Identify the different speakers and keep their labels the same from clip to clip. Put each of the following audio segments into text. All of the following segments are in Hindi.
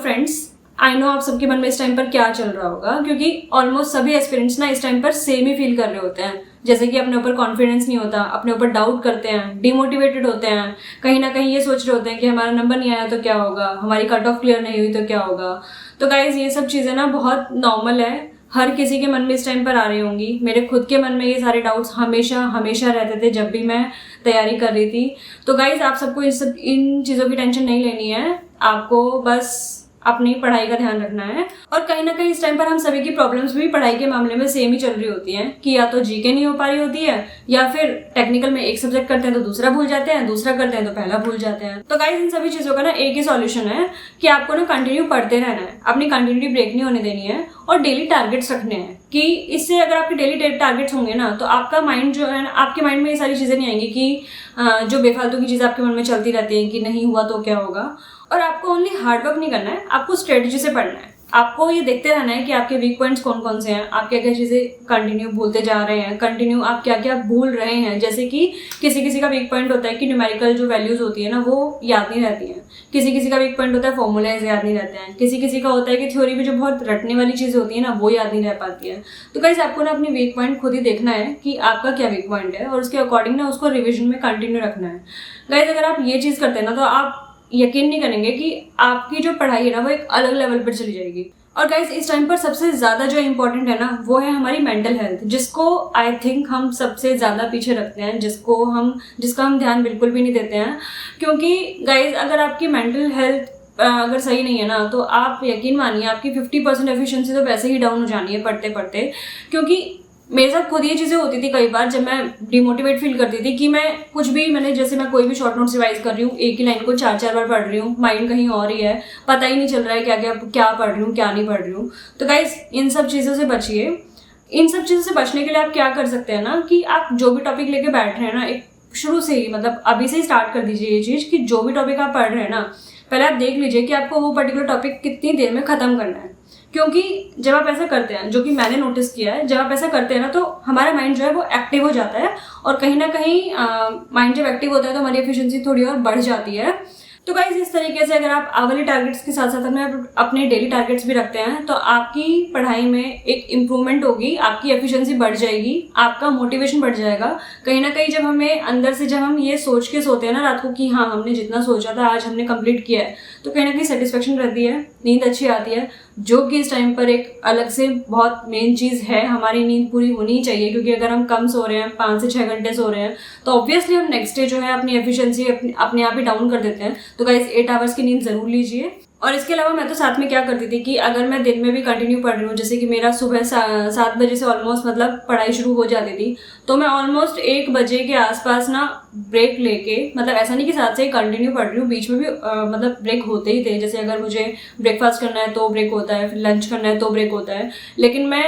Speaker 1: फ्रेंड्स, आई नो आप सबके मन में इस टाइम पर क्या चल रहा होगा, क्योंकि ऑलमोस्ट सभी एस्पिरेंट्स ना इस टाइम पर सेम ही फील कर रहे होते हैं। जैसे कि अपने ऊपर कॉन्फिडेंस नहीं होता, अपने ऊपर डाउट करते हैं, डिमोटिवेटेड होते हैं, कहीं ना कहीं ये सोच रहे होते हैं कि हमारा नंबर नहीं आया तो क्या होगा, हमारी कट ऑफ क्लियर नहीं हुई तो क्या होगा। तो गाइज ये सब चीज़ें ना बहुत नॉर्मल है, हर किसी के मन में इस टाइम पर आ रही होंगी। मेरे खुद के मन में ये सारे डाउट्स हमेशा हमेशा रहते थे जब भी मैं तैयारी कर रही थी। तो गाइज आप सबको इन चीज़ों की टेंशन नहीं लेनी है, आपको बस अपनी पढ़ाई का ध्यान रखना है। और कहीं ना कहीं इस टाइम पर हम सभी की प्रॉब्लम्स भी पढ़ाई के मामले में सेम ही चल रही होती हैं कि या तो जीके नहीं हो पा रही होती है, या फिर टेक्निकल में एक सब्जेक्ट करते हैं तो दूसरा भूल जाते हैं, दूसरा करते हैं तो पहला भूल जाते हैं। तो गाइस इन सभी चीज़ों का ना एक ही सॉल्यूशन है कि आपको ना कंटिन्यू पढ़ते रहना है, अपनी कंटिन्यूटी ब्रेक नहीं होने देनी है और डेली टारगेट्स रखने हैं कि इससे अगर आपके डेली टारगेट्स होंगे ना तो आपका माइंड जो है ना, आपके माइंड में ये सारी चीज़ें नहीं आएंगी कि जो बेफालतू की चीज़ें आपके मन में चलती रहती हैं कि नहीं हुआ तो क्या होगा। और आपको ओनली हार्डवर्क नहीं करना है, आपको स्ट्रेटजी से पढ़ना है। आपको ये देखते रहना है कि आपके वीक पॉइंट्स कौन कौन से हैं, आप क्या क्या चीज़ें कंटिन्यू भूलते जा रहे हैं, कंटिन्यू आप क्या क्या भूल रहे हैं। जैसे कि किसी किसी का वीक पॉइंट होता है कि न्यूमेरिकल जो वैल्यूज होती है ना वो याद नहीं रहती हैं, किसी किसी का वीक पॉइंट होता है फॉर्मूलाज याद नहीं रहते हैं, किसी किसी का होता है कि थ्योरी में जो बहुत रटने वाली चीज़ें होती है ना वो याद नहीं रह पाती है। तो गाइस आपको ना अपनी वीक पॉइंट खुद ही देखना है कि आपका क्या वीक पॉइंट है और उसके अकॉर्डिंग ना उसको रिविजन में कंटिन्यू रखना है। गाइस अगर आप ये चीज़ करते हैं ना तो आप यकीन नहीं करेंगे कि आपकी जो पढ़ाई है ना वो एक अलग लेवल पर चली जाएगी। और गाइस इस टाइम पर सबसे ज़्यादा जो इम्पोर्टेंट है ना वो है हमारी मेंटल हेल्थ, जिसको आई थिंक हम सबसे ज़्यादा पीछे रखते हैं, जिसका हम ध्यान बिल्कुल भी नहीं देते हैं। क्योंकि गाइस अगर आपकी मेंटल हेल्थ अगर सही नहीं है ना तो आप यकीन मानिए आपकी 50% एफिशिएंसी तो वैसे ही डाउन हो जानी है पढ़ते पढ़ते। क्योंकि मेरे साथ खुद ये चीज़ें होती थी कई बार जब मैं डिमोटिवेट फील करती थी कि मैं कुछ भी जैसे मैं कोई भी शॉर्ट नोट्स रिवाइज कर रही हूँ, एक ही लाइन को 4-4 बार पढ़ रही हूँ, माइंड कहीं और ही है, पता ही नहीं चल रहा है क्या पढ़ रही हूँ क्या नहीं पढ़ रही हूँ। तो गाइस इन सब चीज़ों से बचिए। इन सब चीज़ों से बचने के लिए आप क्या कर सकते हैं ना कि आप जो भी टॉपिक लेके बैठ रहे हैं ना, एक शुरू से ही अभी से ही स्टार्ट कर दीजिए ये चीज़ कि जो भी टॉपिक आप पढ़ रहे हैं ना पहले आप देख लीजिए कि आपको वो पर्टिकुलर टॉपिक कितनी देर में ख़त्म करना है। क्योंकि जब आप ऐसा करते हैं, जो कि मैंने नोटिस किया है, जब आप ऐसा करते हैं ना तो हमारा माइंड जो है वो एक्टिव हो जाता है और कहीं ना कहीं माइंड जब एक्टिव होता है तो हमारी एफिशिएंसी थोड़ी और बढ़ जाती है। तो गाइस इस तरीके से अगर आप आवली टारगेट्स के साथ साथ में अपने डेली टारगेट्स भी रखते हैं तो आपकी पढ़ाई में एक इम्प्रूवमेंट होगी, आपकी एफिशिएंसी बढ़ जाएगी, आपका मोटिवेशन बढ़ जाएगा। कहीं ना कहीं जब हमें अंदर से जब हम ये सोच के सोते हैं ना रात को कि हाँ हमने जितना सोचा था आज हमने कंप्लीट किया है, तो कहीं ना कहीं सेटिस्फेक्शन रहती है, नींद अच्छी आती है, जो कि इस टाइम पर एक अलग से बहुत मेन चीज़ है। हमारी नींद पूरी होनी चाहिए क्योंकि अगर हम कम सो रहे हैं, 5 से 6 घंटे सो रहे हैं, तो ऑब्वियसली हम नेक्स्ट डे जो है अपनी एफिशिएंसी अपने आप ही डाउन कर देते हैं। तो गाइस 8 आवर्स की नींद जरूर लीजिए। और इसके अलावा मैं तो साथ में क्या करती थी कि अगर मैं दिन में भी कंटिन्यू पढ़ रही हूँ, जैसे कि मेरा सुबह 7 बजे से ऑलमोस्ट पढ़ाई शुरू हो जाती थी, तो मैं ऑलमोस्ट 1 बजे के आसपास ना ब्रेक लेके, ऐसा नहीं कि 7 से ही कंटिन्यू पढ़ रही हूँ, बीच में भी ब्रेक होते ही थे। जैसे अगर मुझे ब्रेकफास्ट करना है तो ब्रेक होता है, फिर लंच करना है तो ब्रेक होता है, लेकिन मैं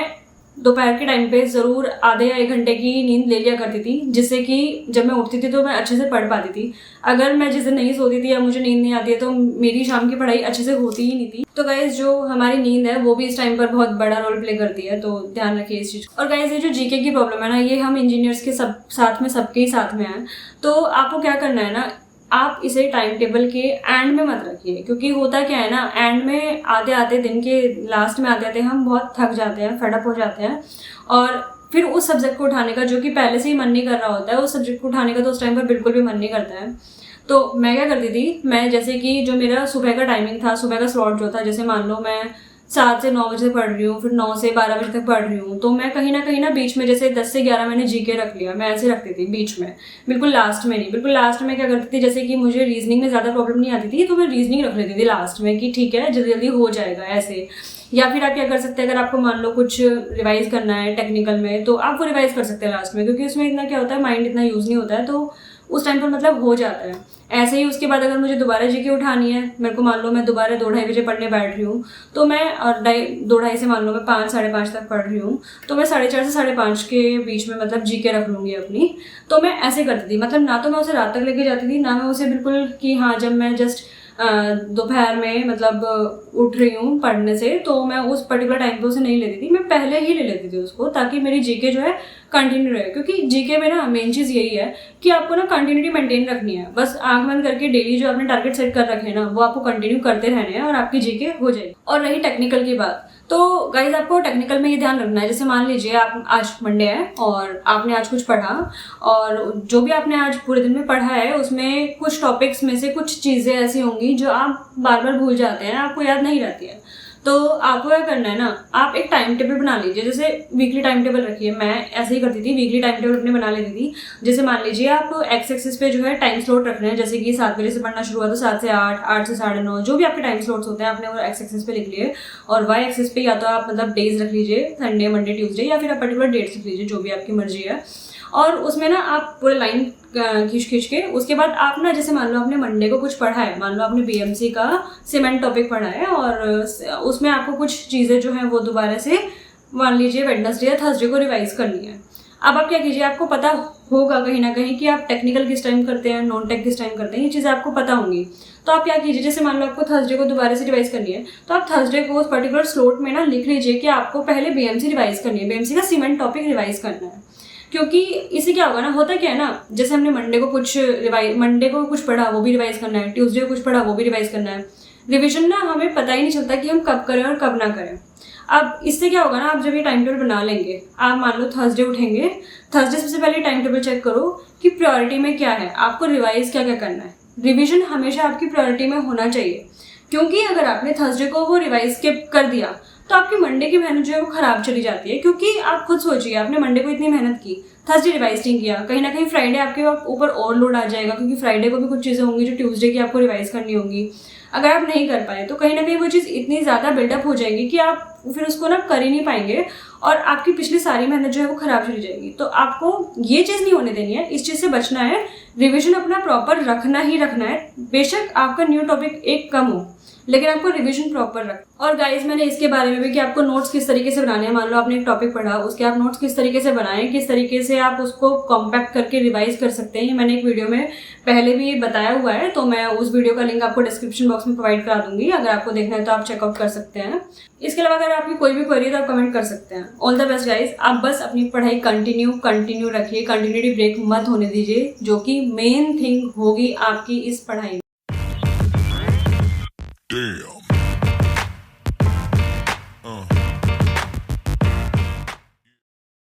Speaker 1: दोपहर के टाइम पे ज़रूर आधे या 1 घंटे की नींद ले लिया करती थी, जिससे कि जब मैं उठती थी तो मैं अच्छे से पढ़ पाती थी। अगर मैं जिस दिन नहीं सोती थी या मुझे नींद नहीं आती है तो मेरी शाम की पढ़ाई अच्छे से होती ही नहीं थी। तो गाइस जो हमारी नींद है वो भी इस टाइम पर बहुत बड़ा रोल प्ले करती है, तो ध्यान रखिए इस चीज़। और गाइस ये जो जीके की प्रॉब्लम है ना, ये हम इंजीनियर्स के सबके ही साथ में है। तो आपको क्या करना है ना, आप इसे टाइम टेबल के एंड में मत रखिए, क्योंकि होता क्या है ना, एंड में आते आते दिन के लास्ट में आते आते हम बहुत थक जाते हैं, फेडअप हो जाते हैं, और फिर उस सब्जेक्ट को उठाने का जो कि पहले से ही मन नहीं कर रहा होता है, उस सब्जेक्ट को उठाने का तो उस टाइम पर बिल्कुल भी मन नहीं करता है। तो मैं क्या करती थी, मैं जैसे कि जो मेरा सुबह का टाइमिंग था, सुबह का स्लॉट जो था, जैसे मान लो मैं 7 से 9 बजे पढ़ रही हूँ, फिर 9 से 12 बजे तक पढ़ रही हूँ, तो मैं कहीं ना बीच में जैसे 10 से 11 मैंने जीके रख लिया, मैं ऐसे रखती थी बीच में, बिल्कुल लास्ट में नहीं। बिल्कुल लास्ट में क्या करती थी, जैसे कि मुझे रीजनिंग में ज़्यादा प्रॉब्लम नहीं आती थी तो मैं रीजनिंग रख लेती थी लास्ट में कि ठीक है जल्दी जल्दी हो जाएगा ऐसे। या फिर आप क्या कर सकते हैं, अगर आपको मान लो कुछ रिवाइज करना है टेक्निकल में तो आप वो रिवाइज कर सकते हैं लास्ट में, क्योंकि उसमें इतना क्या होता है, माइंड इतना यूज़ नहीं होता है, तो उस टाइम पर हो जाता है। ऐसे ही उसके बाद अगर मुझे दोबारा जीके उठानी है, मेरे को मान लो मैं दोबारा 2-2:30 बजे पढ़ने बैठ रही हूँ, तो मैं 2-2:30 से मान लो मैं 5-5:30 तक पढ़ रही हूँ, तो मैं 4:30 से 5:30 के बीच में जीके रख लूँगी अपनी। तो मैं ऐसे करती थी, ना तो मैं उसे रात तक लेके जाती थी, ना मैं उसे बिल्कुल कि हाँ जब मैं जस्ट दोपहर में मतलब उठ रही हूँ पढ़ने से, तो मैं उस पर्टिकुलर टाइम पे उसे नहीं लेती थी, मैं पहले ही ले लेती थी उसको, ताकि मेरी जीके जो है कंटिन्यू रहे। क्योंकि जीके में ना मेन चीज़ यही है कि आपको ना कंटिन्यूटी मेंटेन रखनी है। बस आंख बंद करके डेली जो आपने टारगेट सेट कर रखे हैं ना, वो आपको कंटिन्यू करते रहने हैं और आपकी जीके हो जाएगी। और रही टेक्निकल की बात, तो गाइज आपको टेक्निकल में ये ध्यान रखना है, जैसे मान लीजिए आप आज मंडे है और आपने आज कुछ पढ़ा, और जो भी आपने आज पूरे दिन में पढ़ा है उसमें कुछ टॉपिक्स में से कुछ चीज़ें ऐसी होंगी जो आप बार बार भूल जाते हैं, आपको याद नहीं रहती है। तो आपको क्या करना है ना, आप एक टाइम टेबल बना लीजिए। जैसे वीकली टाइम टेबल रखिए, मैं ऐसे ही करती थी, वीकली टाइम टेबल अपने बना लेती थी। जैसे मान लीजिए आप एक्स एक्सिस पे जो है टाइम स्लॉट रखना है, जैसे कि 7 बजे से पढ़ना शुरू हुआ तो 7 से 8, 8 से 9:30, जो भी आपके टाइम स्लॉट्स होते हैं आपने वो एक्स एक्सिस पे लिख लिए। और वाई एक्सिस पे या तो आप मतलब डेज रख लीजिए, संडे, मंडे, ट्यूसडे, या फिर आप पर्टिकुलर डेट्स लिख लीजिए, जो भी आपकी मर्जी है। और उसमें ना आप पूरे लाइन खींच के, उसके बाद आप ना, जैसे मान लो आपने मंडे को कुछ पढ़ा है, मान लो आपने बीएमसी का सीमेंट टॉपिक पढ़ा है, और उसमें आपको कुछ चीज़ें जो हैं वो दोबारा से मान लीजिए वेडनेसडे या थर्सडे को रिवाइज करनी है। अब आप क्या कीजिए, आपको पता होगा कहीं ना कहीं कि आप टेक्निकल किस टाइम करते हैं, नॉन टेक किस टाइम करते हैं, ये चीज़ें आपको पता होंगी। तो आप क्या कीजिए, जैसे मान लो आपको थर्सडे को दोबारा से रिवाइज करनी है, तो आप थर्सडे को उस पर्टिकुलर स्लॉट में ना लिख लीजिए कि आपको पहले बीएमसी रिवाइज करनी है, बीएमसी का सीमेंट टॉपिक रिवाइज करना है। क्योंकि इससे क्या होगा ना, होता क्या है ना, जैसे हमने मंडे को कुछ पढ़ा वो भी रिवाइज करना है, ट्यूसडे को कुछ पढ़ा वो भी रिवाइज करना है। रिविजन ना हमें पता ही नहीं चलता कि हम कब करें और कब ना करें। अब इससे क्या होगा ना, आप जब ये टाइम टेबल बना लेंगे, आप मान लो थर्सडे उठेंगे, थर्सडे सबसे पहले टाइम टेबल चेक करो कि प्रायोरिटी में क्या है, आपको रिवाइज क्या क्या करना है। रिविजन हमेशा आपकी प्रायोरिटी में होना चाहिए, क्योंकि अगर आपने थर्सडे को वो रिवाइज स्किप कर दिया तो आपकी मंडे की मेहनत जो है वो खराब चली जाती है। क्योंकि आप खुद सोचिए, आपने मंडे को इतनी मेहनत की, थर्सडे रिवाइज नहीं किया, कहीं ना कहीं फ्राइडे आपके ऊपर ओवरलोड आ जाएगा, क्योंकि फ्राइडे को भी कुछ चीज़ें होंगी जो ट्यूसडे की आपको रिवाइज करनी होंगी। अगर आप नहीं कर पाए तो कहीं ना कहीं वो चीज़ इतनी ज़्यादा बिल्डअप हो जाएगी कि आप फिर उसको ना कर ही नहीं पाएंगे, और आपकी पिछली सारी मेहनत जो है वो खराब चली जाएगी। तो आपको ये चीज़ नहीं होने देनी है, इस चीज़ से बचना है। रिविजन अपना प्रॉपर रखना ही रखना है, बेशक आपका न्यू टॉपिक एक कम हो, लेकिन आपको रिवीजन प्रॉपर रख। और गाइज मैंने इसके बारे में भी कि आपको नोट्स किस तरीके से बनाने हैं, मान लो आपने एक टॉपिक पढ़ा, उसके आप नोट्स किस तरीके से बनाएं, किस तरीके से आप उसको कॉम्पैक्ट करके रिवाइज कर सकते हैं, मैंने एक वीडियो में पहले भी बताया हुआ है। तो मैं उस वीडियो का लिंक आपको डिस्क्रिप्शन बॉक्स में प्रोवाइड करा दूंगी, अगर आपको देखना है तो आप चेकआउट कर सकते हैं। इसके अलावा अगर आपकी कोई भी क्वेरी है तो आप कमेंट कर सकते हैं। ऑल द बेस्ट गाइज, आप बस अपनी पढ़ाई कंटिन्यू रखिए, कंटिन्यूटी ब्रेक मत होने दीजिए, जो कि मेन थिंग होगी आपकी इस पढ़ाई में।